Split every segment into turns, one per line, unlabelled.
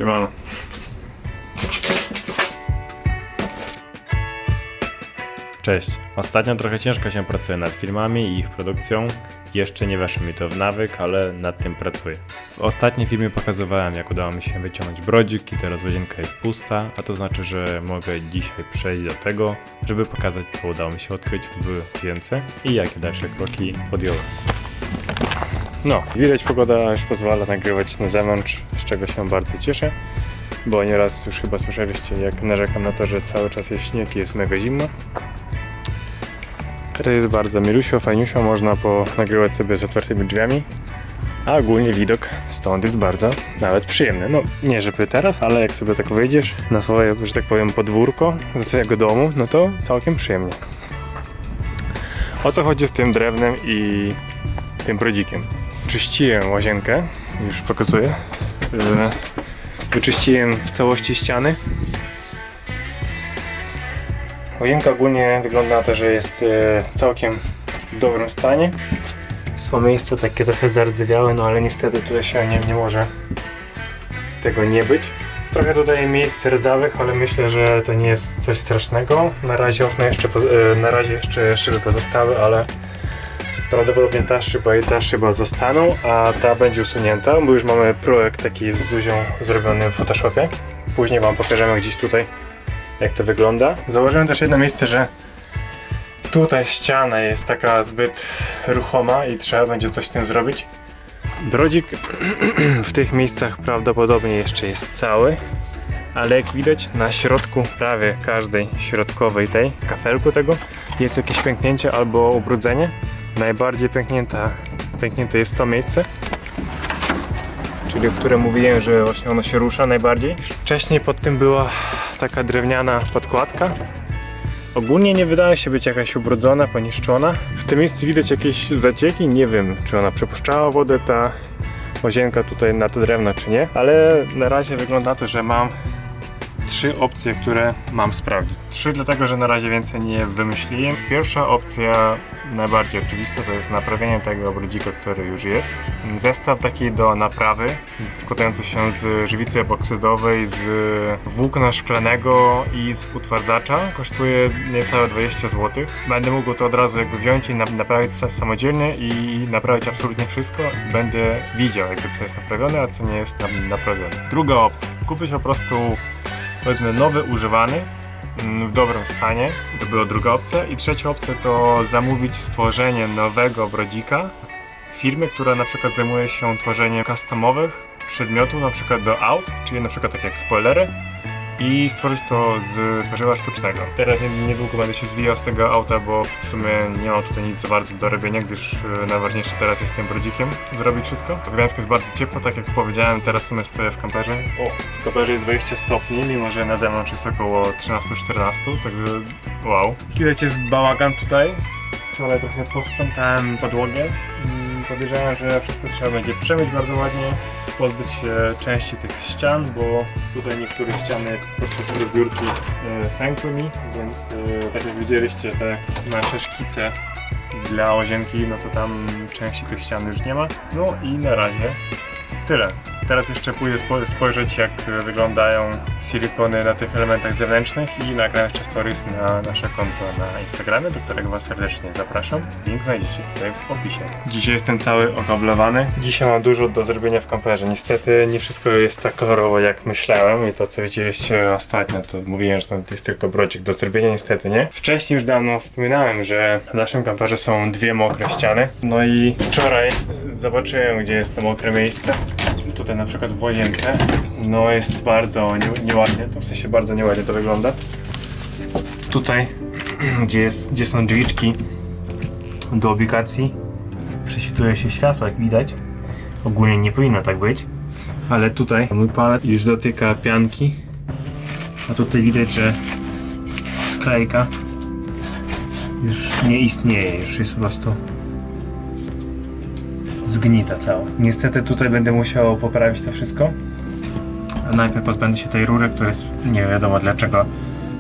Siemano. Cześć. Ostatnio trochę ciężko się pracuje nad filmami i ich produkcją. Jeszcze nie weszło mi to w nawyk, ale nad tym pracuję. W ostatnim filmie pokazywałem, jak udało mi się wyciągnąć brodzik i teraz łazienka jest pusta, a to znaczy, że mogę dzisiaj przejść do tego, żeby pokazać, co udało mi się odkryć w łazience i jakie dalsze kroki podjąłem. No, widać, pogoda już pozwala nagrywać na zewnątrz, z czego się bardzo cieszę, bo nieraz już chyba słyszeliście, jak narzekam na to, że cały czas jest śnieg i jest mega zimno. Teraz jest bardzo milusio, fajniusio, można nagrywać sobie z otwartymi drzwiami, a ogólnie widok stąd jest bardzo nawet przyjemny. No nie żeby teraz, ale jak sobie tak wyjdziesz na swoje, że tak powiem, podwórko ze swojego domu, no to całkiem przyjemnie. O co chodzi z tym drewnem i tym brodzikiem? Czyściłem łazienkę, już pokazuję. Wyczyściłem w całości ściany. Łazienka ogólnie wygląda na to, że jest całkiem w dobrym stanie. Są miejsca takie trochę zardzewiałe, no ale niestety tutaj się nie może tego nie być. Trochę tutaj miejsc rdzawych, ale myślę, że to nie jest coś strasznego. Na razie okna jeszcze szyby pozostały, ale prawdopodobnie ta szyba i ta szyba zostaną, a ta będzie usunięta, bo już mamy projekt taki z Zuzią zrobiony w Photoshopie. Później wam pokażemy gdzieś tutaj, jak to wygląda. Założyłem też jedno miejsce, że tutaj ściana jest taka zbyt ruchoma i trzeba będzie coś z tym zrobić. Brodzik w tych miejscach prawdopodobnie jeszcze jest cały, ale jak widać na środku prawie każdej środkowej tej kafelku tego jest jakieś pęknięcie albo ubrudzenie. Najbardziej pęknięte jest to miejsce, czyli o którym mówiłem, że właśnie ono się rusza najbardziej. Wcześniej pod tym była taka drewniana podkładka. Ogólnie nie wydaje się być jakaś ubrudzona, poniszczona. W tym miejscu widać jakieś zacieki, nie wiem, czy ona przepuszczała wodę, ta łazienka tutaj na to drewno, czy nie. Ale na razie wygląda na to, że mam 3 opcje, które mam sprawdzić. 3 dlatego, że na razie więcej nie wymyśliłem. Pierwsza opcja, najbardziej oczywista, to jest naprawienie tego brodzika, który już jest. Zestaw taki do naprawy, składający się z żywicy epoksydowej, z włókna szklanego i z utwardzacza. Kosztuje niecałe 20 zł. Będę mógł to od razu jakby wziąć i naprawić samodzielnie i naprawić absolutnie wszystko. Będę widział, jakby co jest naprawione, a co nie jest naprawione. Druga opcja. Kupić po prostu, powiedzmy, nowy, używany, w dobrym stanie. To była druga opcja. I trzecia opcja to zamówić stworzenie nowego brodzika firmy, która na przykład zajmuje się tworzeniem customowych przedmiotów, na przykład do aut, czyli na przykład tak jak spoilery, i stworzyć to z tworzywa sztucznego. Teraz niedługo będę się zwijał z tego auta, bo w sumie nie mam tutaj nic za bardzo do robienia, gdyż najważniejsze teraz jest tym brodzikiem zrobić wszystko. W Gdańsku jest bardzo ciepło, tak jak powiedziałem, teraz w sumie stoję w kamperze. W kamperze jest 20 stopni, mimo że na zewnątrz jest około 13-14, także wow. Widać, jest bałagan tutaj. Wczoraj trochę posprzątałem podłogę. Podejrzewam, że wszystko trzeba będzie przemyć bardzo ładnie, pozbyć się części tych ścian, bo tutaj niektóre ściany podczas rozbiórki pękły mi, więc tak jak widzieliście, te nasze szkice dla łazienki, no to tam części tych ścian już nie ma. No i na razie tyle. Teraz jeszcze pójdę spojrzeć, jak wyglądają silikony na tych elementach zewnętrznych i nagram jeszcze stories na nasze konto na Instagramie, do którego was serdecznie zapraszam. Link znajdziecie tutaj w opisie. Dzisiaj jestem cały okablowany. Dzisiaj mam dużo do zrobienia w kamperze. Niestety nie wszystko jest tak kolorowo, jak myślałem, i to, co widzieliście ostatnio, to mówiłem, że to jest tylko brodzik do zrobienia, niestety nie. Wcześniej już dawno wspominałem, że w naszym kamperze są 2 mokre ściany. No i wczoraj zobaczyłem, gdzie jest to mokre miejsce. Tutaj na przykład w łazience, no jest bardzo nieładnie, to w sensie bardzo nieładnie to wygląda. Tutaj, gdzie są drzwiczki do ubikacji, prześwituje się światło, jak widać. Ogólnie nie powinno tak być, ale tutaj mój palec już dotyka pianki, a tutaj widać, że sklejka już nie istnieje, już jest po prostu zgnita cała. Niestety tutaj będę musiał poprawić to wszystko. A najpierw pozbędę się tej rury, która jest nie wiadomo dlaczego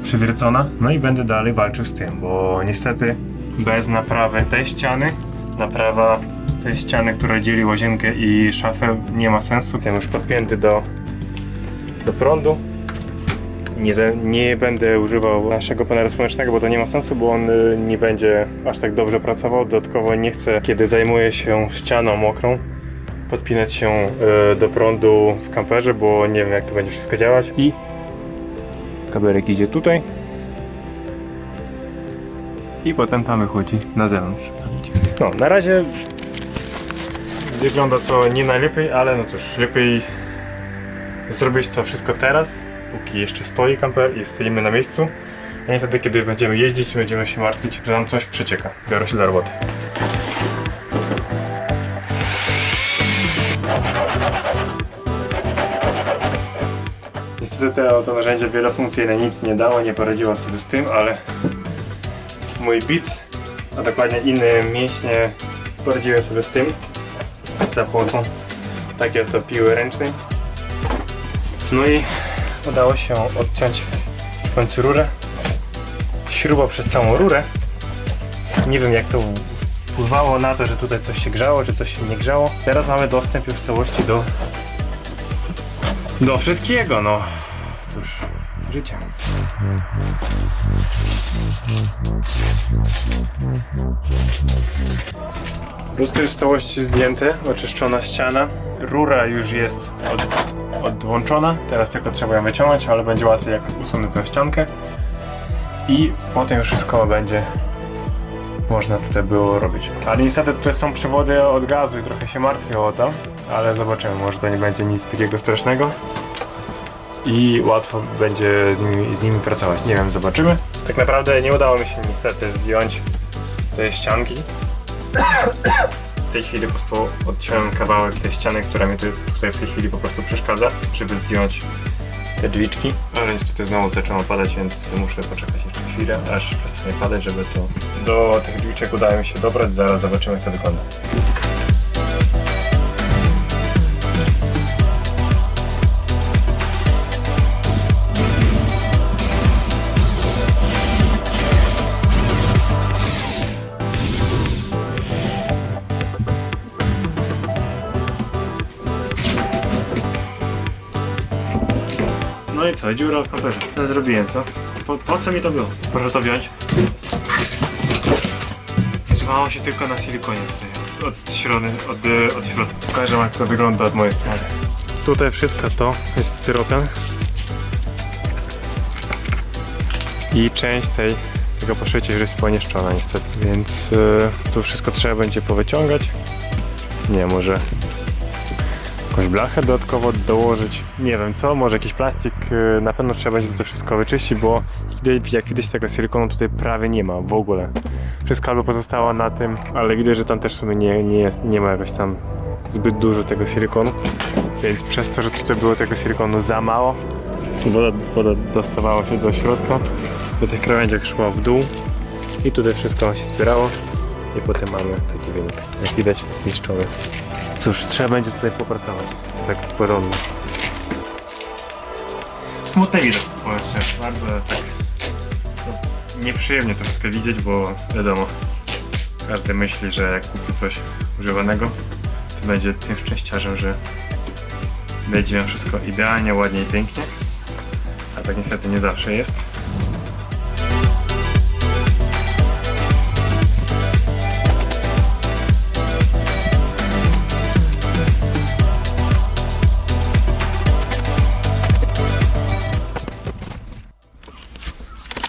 przywiercona. No i będę dalej walczył z tym, bo niestety bez naprawy tej ściany, naprawa tej ściany, która dzieli łazienkę i szafę, nie ma sensu. Jestem już podpięty do do prądu. Nie będę używał naszego panelu słonecznego, bo to nie ma sensu, bo on nie będzie aż tak dobrze pracował. Dodatkowo nie chcę, kiedy zajmuję się ścianą mokrą, podpinać się do prądu w kamperze, bo nie wiem, jak to będzie wszystko działać. I kabelek idzie tutaj i potem tam wychodzi na zewnątrz. No, na razie wygląda to nie najlepiej, ale no cóż, lepiej zrobić to wszystko teraz, póki jeszcze stoi kamper i stoimy na miejscu. A niestety, kiedy będziemy jeździć, będziemy się martwić, że nam coś przecieka. Biorę się do roboty. Niestety to narzędzie wielofunkcyjne nic nie dało, nie poradziło sobie z tym, ale mój bic, a dokładnie inne mięśnie poradziły sobie z tym za pomocą takiej oto piły ręcznej. No i udało się odciąć w końcu rurę. Śruba przez całą rurę. Nie wiem, jak to wpływało na to, że tutaj coś się grzało, czy coś się nie grzało. Teraz mamy dostęp już w całości do wszystkiego, no cóż, życia. Lustro jest w całości zdjęte, oczyszczona ściana. Rura już jest odłączona, teraz tylko trzeba ją wyciągnąć, ale będzie łatwiej, jak usunę tę ściankę. I potem już wszystko będzie można tutaj było robić. Ale niestety tutaj są przewody od gazu i trochę się martwię o to, ale zobaczymy, może to nie będzie nic takiego strasznego i łatwo będzie z nimi pracować. Nie wiem, zobaczymy. Tak naprawdę nie udało mi się niestety zdjąć tej ścianki. W tej chwili po prostu odciąłem kawałek tej ściany, która mi tutaj w tej chwili po prostu przeszkadza, żeby zdjąć te drzwiczki. Ale niestety znowu zaczęło padać, więc muszę poczekać jeszcze chwilę, aż przestanie padać, żeby to do tych drzwiczek udało mi się dobrać. Zaraz zobaczymy, jak to wygląda. No i co, dziura w kamperze. To zrobiłem, co? Po co mi to było? Proszę to wziąć. Trzymało się tylko na silikonie tutaj, od środka. Pokażę, jak to wygląda od mojej strony. Tutaj wszystko to jest styropian. I część tego poszycia już jest poniszczona niestety, więc tu wszystko trzeba będzie powyciągać. Nie, może jakąś blachę dodatkowo dołożyć, nie wiem co, może jakiś plastik, na pewno trzeba będzie to wszystko wyczyścić, bo jak widać tego silikonu tutaj prawie nie ma w ogóle. Wszystko albo pozostało na tym, ale widać, że tam też w sumie nie ma jakoś tam zbyt dużo tego silikonu, więc przez to, że tutaj było tego silikonu za mało, woda dostawała się do środka, do tych krawędziach szła w dół i tutaj wszystko się zbierało i potem mamy taki wynik, jak widać, zniszczony. Cóż, trzeba będzie tutaj popracować, tak porządnie. Smutny widok, powiem szczerze, bardzo tak nieprzyjemnie to wszystko widzieć, bo wiadomo, każdy myśli, że jak kupi coś używanego, to będzie tym szczęściarzem, że będzie miał wszystko idealnie, ładnie i pięknie, a tak niestety nie zawsze jest.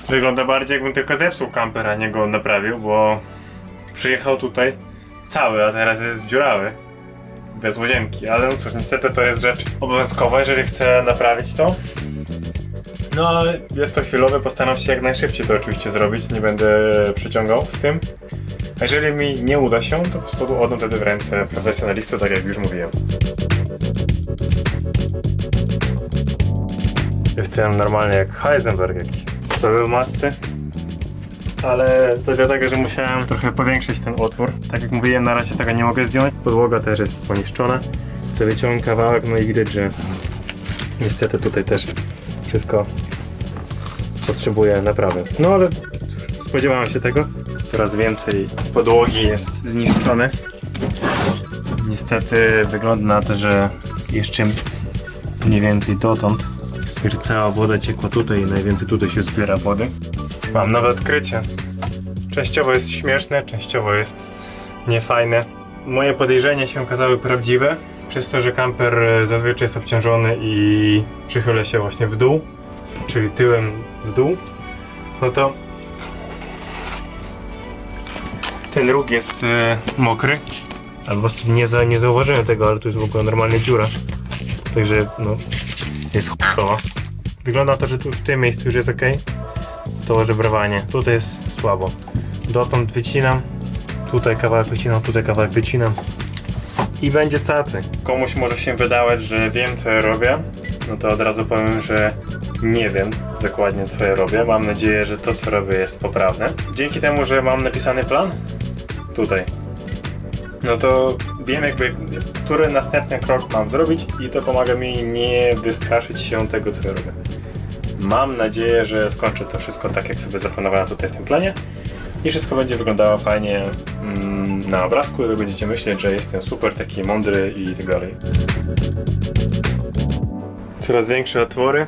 Wygląda bardziej, jakbym tylko zepsuł kamper, a nie go naprawił, bo przyjechał tutaj cały, a teraz jest dziurawy, bez łazienki, ale no cóż, niestety to jest rzecz obowiązkowa, jeżeli chcę naprawić to. No ale jest to chwilowe, postaram się jak najszybciej to oczywiście zrobić, nie będę przeciągał z tym. A jeżeli mi nie uda się, to po prostu oddam wtedy w ręce profesjonalisty, tak jak już mówiłem. Jestem normalnie jak Heisenberg jakiś. To był masce, ale to dlatego, że musiałem trochę powiększyć ten otwór. Tak jak mówiłem, na razie tego nie mogę zdjąć. Podłoga też jest poniszczona. To wyciągnę kawałek, no i widać, że niestety tutaj też wszystko potrzebuje naprawy. No ale cóż, spodziewałem się tego. Coraz więcej podłogi jest zniszczone. Niestety wygląda na to, że jeszcze mniej więcej dotąd że cała woda ciekła tutaj i najwięcej tutaj się zbiera wody. Mam nowe odkrycie. Częściowo jest śmieszne, częściowo jest niefajne. Moje podejrzenia się okazały prawdziwe, przez to, że kamper zazwyczaj jest obciążony i przychyla się właśnie w dół, czyli tyłem w dół, no to ten róg jest mokry. Albo po prostu nie zauważyłem tego, ale tu jest w ogóle normalna dziura. Także no, jest chujowa. Wygląda na to, że tu w tym miejscu już jest ok. To żebrowanie. Tutaj jest słabo. Dotąd wycinam. Tutaj kawałek wycinam, tutaj kawałek wycinam. I będzie cacy. Komuś może się wydawać, że wiem co ja robię. No to od razu powiem, że nie wiem dokładnie co ja robię. Mam nadzieję, że to co robię jest poprawne. Dzięki temu, że mam napisany plan tutaj, no to wiem jakby, który następny krok mam zrobić i to pomaga mi nie wystraszyć się tego, co ja robię. Mam nadzieję, że skończę to wszystko tak, jak sobie zaplanowałem tutaj w tym planie i wszystko będzie wyglądało fajnie na obrazku i wy będziecie myśleć, że jestem super taki mądry i tak dalej. Coraz większe otwory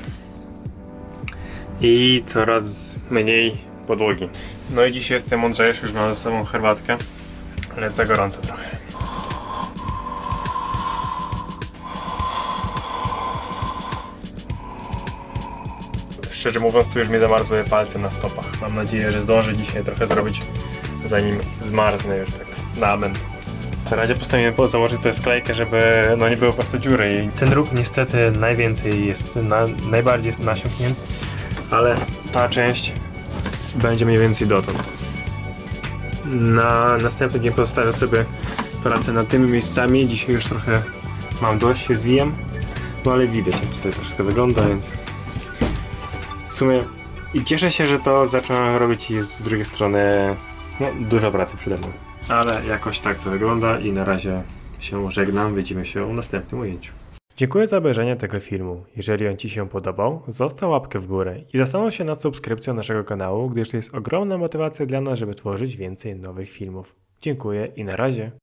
i coraz mniej podłogi. No i dzisiaj jestem mądrzejszy, już mam ze sobą herbatkę, ale za gorąco trochę. Szczerze mówiąc, tu już mi zamarzły palce na stopach. Mam nadzieję, że zdążę dzisiaj trochę zrobić, zanim zmarznę już tak na amen. W razie postanowiłem założyć tę sklejkę, żeby no nie było po prostu dziury. I ten róg niestety najwięcej jest, najbardziej jest nasiąknięty, ale ta część będzie mniej więcej dotąd. Na następny dzień pozostawię sobie pracę nad tymi miejscami. Dzisiaj już trochę mam dość, się zwijam, no ale widać jak tutaj to wszystko wygląda, więc w sumie i cieszę się, że to zacząłem robić i jest z drugiej strony no, dużo pracy przede mną. Ale jakoś tak to wygląda i na razie się żegnam, widzimy się w następnym ujęciu. Dziękuję za obejrzenie tego filmu. Jeżeli on Ci się podobał, zostaw łapkę w górę i zastanów się nad subskrypcją naszego kanału, gdyż to jest ogromna motywacja dla nas, żeby tworzyć więcej nowych filmów. Dziękuję i na razie.